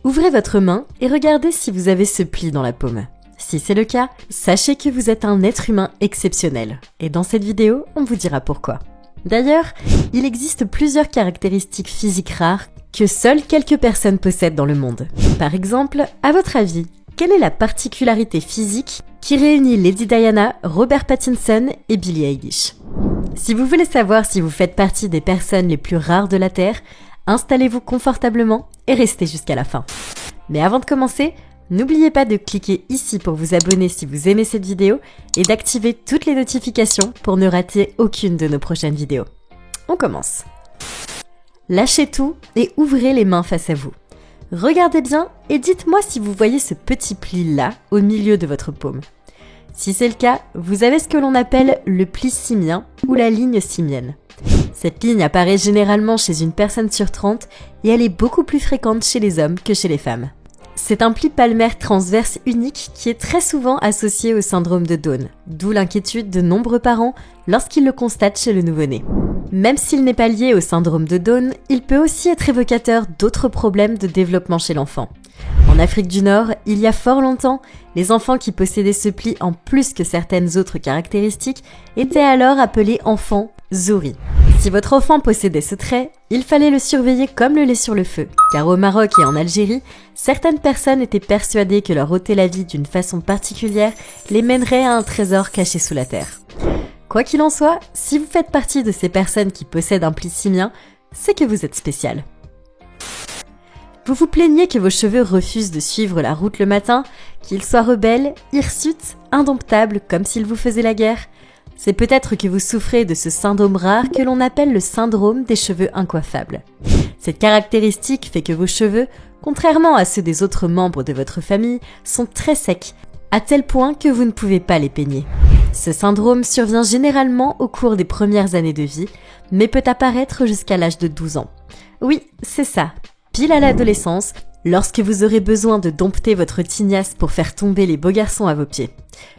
Ouvrez votre main et regardez si vous avez ce pli dans la paume. Si c'est le cas, sachez que vous êtes un être humain exceptionnel. Et dans cette vidéo, on vous dira pourquoi. D'ailleurs, il existe plusieurs caractéristiques physiques rares que seules quelques personnes possèdent dans le monde. Par exemple, à votre avis, quelle est la particularité physique qui réunit Lady Diana, Robert Pattinson et Billie Eilish? Si vous voulez savoir si vous faites partie des personnes les plus rares de la Terre, installez-vous confortablement et restez jusqu'à la fin. Mais avant de commencer, n'oubliez pas de cliquer ici pour vous abonner si vous aimez cette vidéo et d'activer toutes les notifications pour ne rater aucune de nos prochaines vidéos. On commence. Lâchez tout et ouvrez les mains face à vous. Regardez bien et dites-moi si vous voyez ce petit pli là au milieu de votre paume. Si c'est le cas, vous avez ce que l'on appelle le pli simien ou la ligne simienne. Cette ligne apparaît généralement chez une personne sur 30 et elle est beaucoup plus fréquente chez les hommes que chez les femmes. C'est un pli palmaire transverse unique qui est très souvent associé au syndrome de Down, d'où l'inquiétude de nombreux parents lorsqu'ils le constatent chez le nouveau-né. Même s'il n'est pas lié au syndrome de Down, il peut aussi être évocateur d'autres problèmes de développement chez l'enfant. En Afrique du Nord, il y a fort longtemps, les enfants qui possédaient ce pli en plus que certaines autres caractéristiques étaient alors appelés enfants Zouri. Si votre enfant possédait ce trait, il fallait le surveiller comme le lait sur le feu, car au Maroc et en Algérie, certaines personnes étaient persuadées que leur ôter la vie d'une façon particulière les mènerait à un trésor caché sous la terre. Quoi qu'il en soit, si vous faites partie de ces personnes qui possèdent un pli simien, c'est que vous êtes spécial. Vous vous plaignez que vos cheveux refusent de suivre la route le matin, qu'ils soient rebelles, hirsutes, indomptables comme s'ils vous faisaient la guerre. C'est peut-être que vous souffrez de ce syndrome rare que l'on appelle le syndrome des cheveux incoiffables. Cette caractéristique fait que vos cheveux, contrairement à ceux des autres membres de votre famille, sont très secs, à tel point que vous ne pouvez pas les peigner. Ce syndrome survient généralement au cours des premières années de vie, mais peut apparaître jusqu'à l'âge de 12 ans. Oui, c'est ça, pile à l'adolescence, lorsque vous aurez besoin de dompter votre tignasse pour faire tomber les beaux garçons à vos pieds.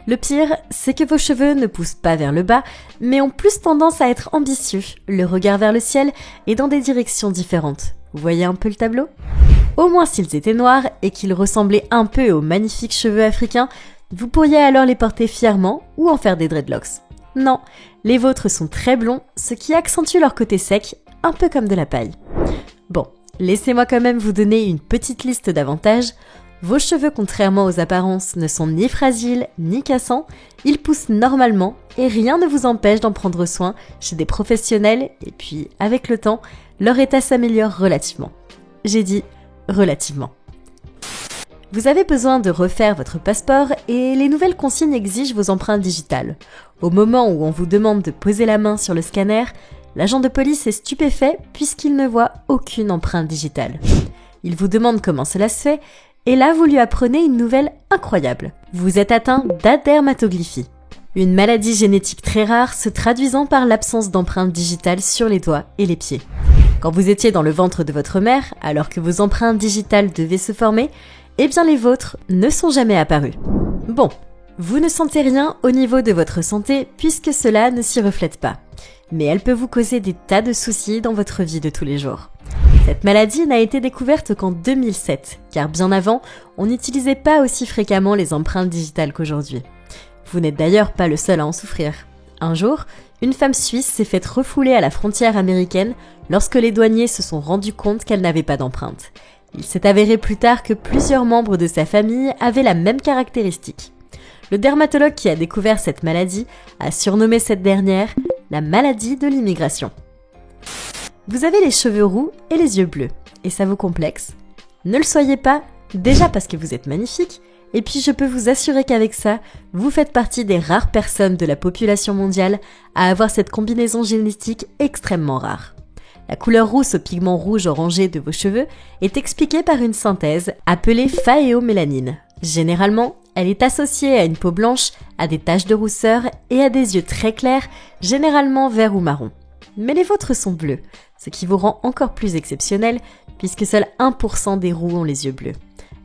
Le pire, c'est que vos cheveux ne poussent pas vers le bas, mais ont plus tendance à être ambitieux, le regard vers le ciel et dans des directions différentes. Vous voyez un peu le tableau ? Au moins s'ils étaient noirs et qu'ils ressemblaient un peu aux magnifiques cheveux africains, vous pourriez alors les porter fièrement ou en faire des dreadlocks. Non, les vôtres sont très blonds, ce qui accentue leur côté sec, un peu comme de la paille. Bon, laissez-moi quand même vous donner une petite liste d'avantages. Vos cheveux, contrairement aux apparences, ne sont ni fragiles ni cassants, ils poussent normalement et rien ne vous empêche d'en prendre soin chez des professionnels et puis, avec le temps, leur état s'améliore relativement. J'ai dit relativement. Vous avez besoin de refaire votre passeport et les nouvelles consignes exigent vos empreintes digitales. Au moment où on vous demande de poser la main sur le scanner, l'agent de police est stupéfait puisqu'il ne voit aucune empreinte digitale. Il vous demande comment cela se fait et là vous lui apprenez une nouvelle incroyable. Vous êtes atteint d'adermatoglyphie, une maladie génétique très rare se traduisant par l'absence d'empreintes digitales sur les doigts et les pieds. Quand vous étiez dans le ventre de votre mère, alors que vos empreintes digitales devaient se former, eh bien les vôtres ne sont jamais apparues. Bon, vous ne sentez rien au niveau de votre santé puisque cela ne s'y reflète pas. Mais elle peut vous causer des tas de soucis dans votre vie de tous les jours. Cette maladie n'a été découverte qu'en 2007, car bien avant, on n'utilisait pas aussi fréquemment les empreintes digitales qu'aujourd'hui. Vous n'êtes d'ailleurs pas le seul à en souffrir. Un jour, une femme suisse s'est faite refouler à la frontière américaine lorsque les douaniers se sont rendus compte qu'elle n'avait pas d'empreinte. Il s'est avéré plus tard que plusieurs membres de sa famille avaient la même caractéristique. Le dermatologue qui a découvert cette maladie a surnommé cette dernière la maladie de l'immigration. Vous avez les cheveux roux et les yeux bleus, et ça vous complexe? Ne le soyez pas, déjà parce que vous êtes magnifique, et puis je peux vous assurer qu'avec ça, vous faites partie des rares personnes de la population mondiale à avoir cette combinaison génétique extrêmement rare. La couleur rousse au pigment rouge-orangé de vos cheveux est expliquée par une synthèse appelée phaéomélanine. Généralement, elle est associée à une peau blanche, à des taches de rousseur et à des yeux très clairs, généralement verts ou marron. Mais les vôtres sont bleus, ce qui vous rend encore plus exceptionnel puisque seul 1% des roux ont les yeux bleus.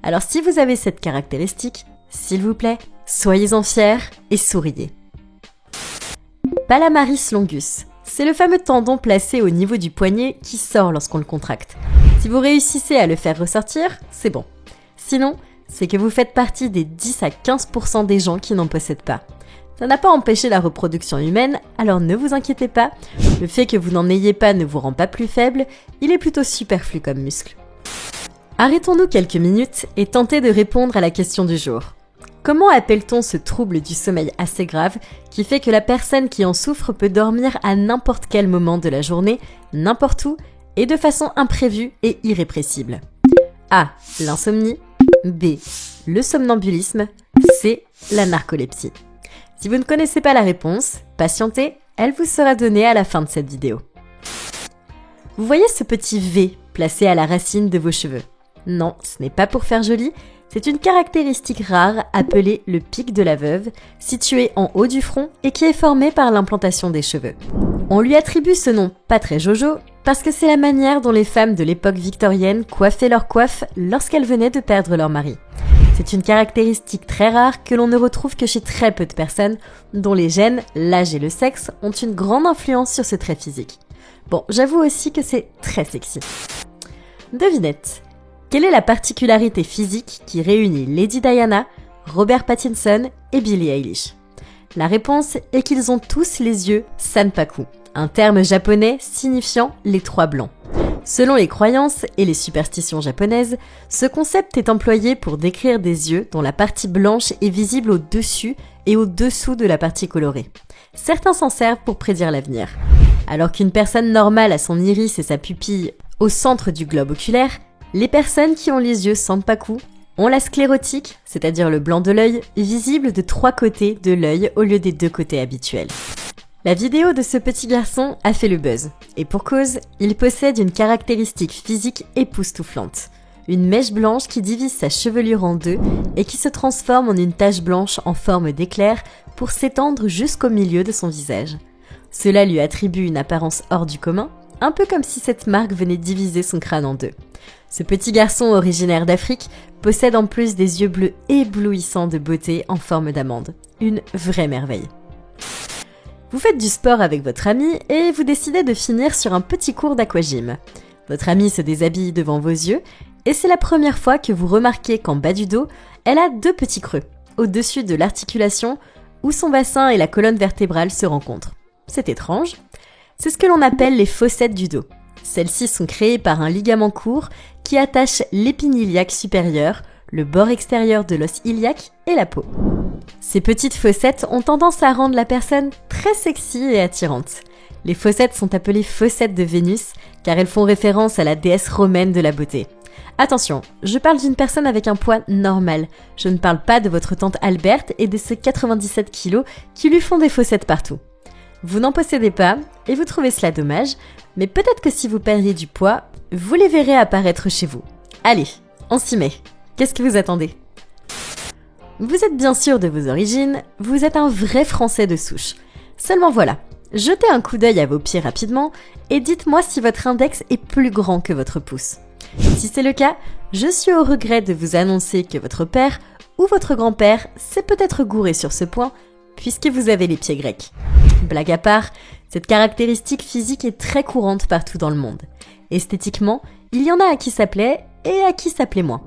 Alors si vous avez cette caractéristique, s'il vous plaît, soyez-en fiers et souriez. Palamaris longus. C'est le fameux tendon placé au niveau du poignet qui sort lorsqu'on le contracte. Si vous réussissez à le faire ressortir, c'est bon. Sinon, c'est que vous faites partie des 10 à 15% des gens qui n'en possèdent pas. Ça n'a pas empêché la reproduction humaine, alors ne vous inquiétez pas, le fait que vous n'en ayez pas ne vous rend pas plus faible, il est plutôt superflu comme muscle. Arrêtons-nous quelques minutes et tentez de répondre à la question du jour. Comment appelle-t-on ce trouble du sommeil assez grave qui fait que la personne qui en souffre peut dormir à n'importe quel moment de la journée, n'importe où, et de façon imprévue et irrépressible? A. L'insomnie. B. Le somnambulisme. C. La narcolepsie. Si vous ne connaissez pas la réponse, patientez, elle vous sera donnée à la fin de cette vidéo. Vous voyez ce petit V placé à la racine de vos cheveux? Non, ce n'est pas pour faire joli, c'est une caractéristique rare appelée le pic de la veuve, situé en haut du front et qui est formé par l'implantation des cheveux. On lui attribue ce nom pas très jojo parce que c'est la manière dont les femmes de l'époque victorienne coiffaient leur coiffe lorsqu'elles venaient de perdre leur mari. C'est une caractéristique très rare que l'on ne retrouve que chez très peu de personnes, dont les gènes, l'âge et le sexe ont une grande influence sur ce trait physique. Bon, j'avoue aussi que c'est très sexy. Devinette. Quelle est la particularité physique qui réunit Lady Diana, Robert Pattinson et Billie Eilish? La réponse est qu'ils ont tous les yeux sanpaku, un terme japonais signifiant les trois blancs. Selon les croyances et les superstitions japonaises, ce concept est employé pour décrire des yeux dont la partie blanche est visible au-dessus et au-dessous de la partie colorée. Certains s'en servent pour prédire l'avenir. Alors qu'une personne normale a son iris et sa pupille au centre du globe oculaire, les personnes qui ont les yeux sanpaku ont la sclérotique, c'est-à-dire le blanc de l'œil, visible de 3 côtés de l'œil au lieu des 2 côtés habituels. La vidéo de ce petit garçon a fait le buzz, et pour cause, il possède une caractéristique physique époustouflante. Une mèche blanche qui divise sa chevelure en deux et qui se transforme en une tache blanche en forme d'éclair pour s'étendre jusqu'au milieu de son visage. Cela lui attribue une apparence hors du commun, un peu comme si cette marque venait diviser son crâne en deux. Ce petit garçon originaire d'Afrique possède en plus des yeux bleus éblouissants de beauté en forme d'amande. Une vraie merveille. Vous faites du sport avec votre ami et vous décidez de finir sur un petit cours d'aquagym. Votre amie se déshabille devant vos yeux et c'est la première fois que vous remarquez qu'en bas du dos, elle a 2 petits creux, au-dessus de l'articulation où son bassin et la colonne vertébrale se rencontrent. C'est étrange. C'est ce que l'on appelle les fossettes du dos. Celles-ci sont créées par un ligament court qui attache l'épine iliaque supérieure, le bord extérieur de l'os iliaque et la peau. Ces petites fossettes ont tendance à rendre la personne très sexy et attirante. Les fossettes sont appelées fossettes de Vénus car elles font référence à la déesse romaine de la beauté. Attention, je parle d'une personne avec un poids normal. Je ne parle pas de votre tante Alberte et de ses 97 kilos qui lui font des fossettes partout. Vous n'en possédez pas et vous trouvez cela dommage, mais peut-être que si vous perdiez du poids, vous les verrez apparaître chez vous. Allez, on s'y met. Qu'est-ce que vous attendez? Vous êtes bien sûr de vos origines, vous êtes un vrai Français de souche. Seulement voilà, jetez un coup d'œil à vos pieds rapidement et dites-moi si votre index est plus grand que votre pouce. Si c'est le cas, je suis au regret de vous annoncer que votre père ou votre grand-père s'est peut-être gouré sur ce point, puisque vous avez les pieds grecs. Blague à part, cette caractéristique physique est très courante partout dans le monde. Esthétiquement, il y en a à qui ça plaît et à qui ça plaît moins.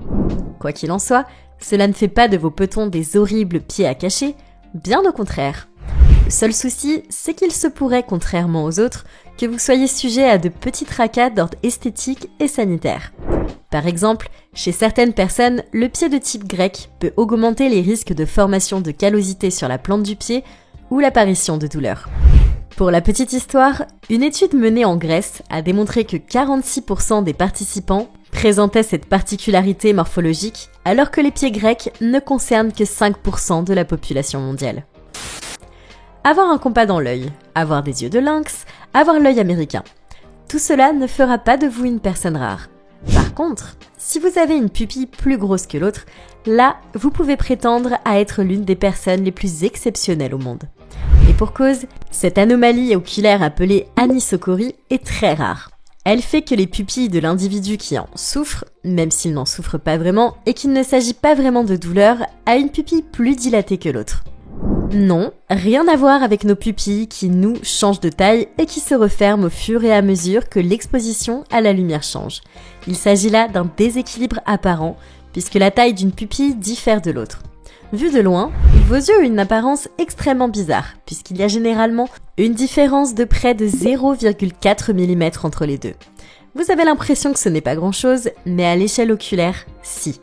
Quoi qu'il en soit, cela ne fait pas de vos petons des horribles pieds à cacher, bien au contraire. Le seul souci, c'est qu'il se pourrait, contrairement aux autres, que vous soyez sujet à de petits tracas d'ordre esthétique et sanitaire. Par exemple, chez certaines personnes, le pied de type grec peut augmenter les risques de formation de callosité sur la plante du pied ou l'apparition de douleurs. Pour la petite histoire, une étude menée en Grèce a démontré que 46% des participants présentaient cette particularité morphologique, alors que les pieds grecs ne concernent que 5% de la population mondiale. Avoir un compas dans l'œil, avoir des yeux de lynx, avoir l'œil américain. Tout cela ne fera pas de vous une personne rare. Par contre, si vous avez une pupille plus grosse que l'autre, là, vous pouvez prétendre à être l'une des personnes les plus exceptionnelles au monde. Et pour cause, cette anomalie oculaire appelée anisocorie est très rare. Elle fait que les pupilles de l'individu qui en souffre, même s'il n'en souffre pas vraiment et qu'il ne s'agit pas vraiment de douleur, a une pupille plus dilatée que l'autre. Non, rien à voir avec nos pupilles qui, nous, changent de taille et qui se referment au fur et à mesure que l'exposition à la lumière change. Il s'agit là d'un déséquilibre apparent, puisque la taille d'une pupille diffère de l'autre. Vu de loin, vos yeux ont une apparence extrêmement bizarre, puisqu'il y a généralement une différence de près de 0,4 mm entre les deux. Vous avez l'impression que ce n'est pas grand-chose, mais à l'échelle oculaire, si.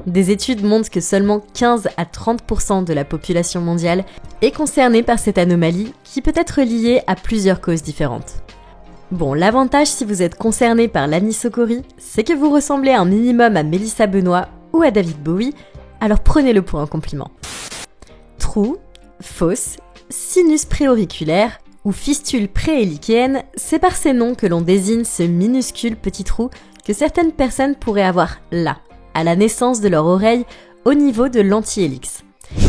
Des études montrent que seulement 15 à 30% de la population mondiale est concernée par cette anomalie qui peut être liée à plusieurs causes différentes. Bon, l'avantage si vous êtes concerné par l'anisokori, c'est que vous ressemblez un minimum à Mélissa Benoît ou à David Bowie, alors prenez-le pour un compliment. Trou, fosse, sinus préauriculaire ou fistule préhélicéenne, c'est par ces noms que l'on désigne ce minuscule petit trou que certaines personnes pourraient avoir là, à la naissance de leur oreille, au niveau de l'antihélice.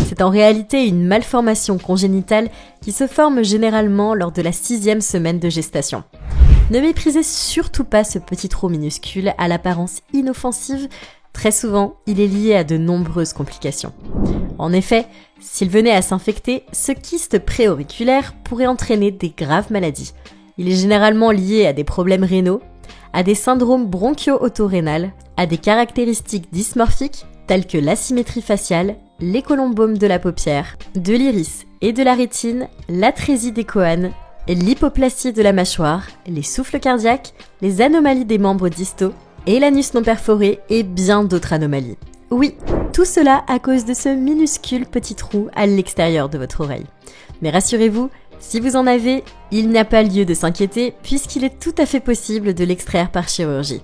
C'est en réalité une malformation congénitale qui se forme généralement lors de la 6e semaine de gestation. Ne méprisez surtout pas ce petit trou minuscule à l'apparence inoffensive. Très souvent, il est lié à de nombreuses complications. En effet, s'il venait à s'infecter, ce kyste préauriculaire pourrait entraîner des graves maladies. Il est généralement lié à des problèmes rénaux, à des syndromes bronchio-auto-rénal, à des caractéristiques dysmorphiques telles que l'asymétrie faciale, les colombomes de la paupière, de l'iris et de la rétine, l'atrésie des coânes, l'hypoplasie de la mâchoire, les souffles cardiaques, les anomalies des membres distaux, et l'anus non perforé et bien d'autres anomalies. Oui, tout cela à cause de ce minuscule petit trou à l'extérieur de votre oreille. Mais rassurez-vous, si vous en avez, il n'y a pas lieu de s'inquiéter puisqu'il est tout à fait possible de l'extraire par chirurgie.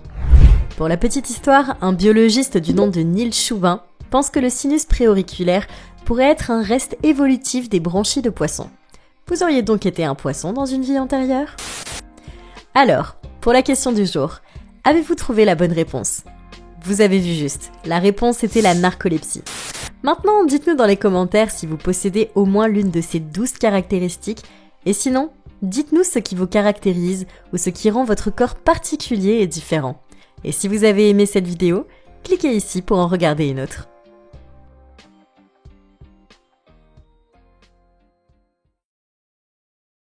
Pour la petite histoire, un biologiste du nom de Neil Shubin pense que le sinus préauriculaire pourrait être un reste évolutif des branchies de poisson. Vous auriez donc été un poisson dans une vie antérieure ? Alors, pour la question du jour, avez-vous trouvé la bonne réponse ? Vous avez vu juste, la réponse était la narcolepsie. Maintenant, dites-nous dans les commentaires si vous possédez au moins l'une de ces 12 caractéristiques, et sinon, dites-nous ce qui vous caractérise ou ce qui rend votre corps particulier et différent. Et si vous avez aimé cette vidéo, cliquez ici pour en regarder une autre.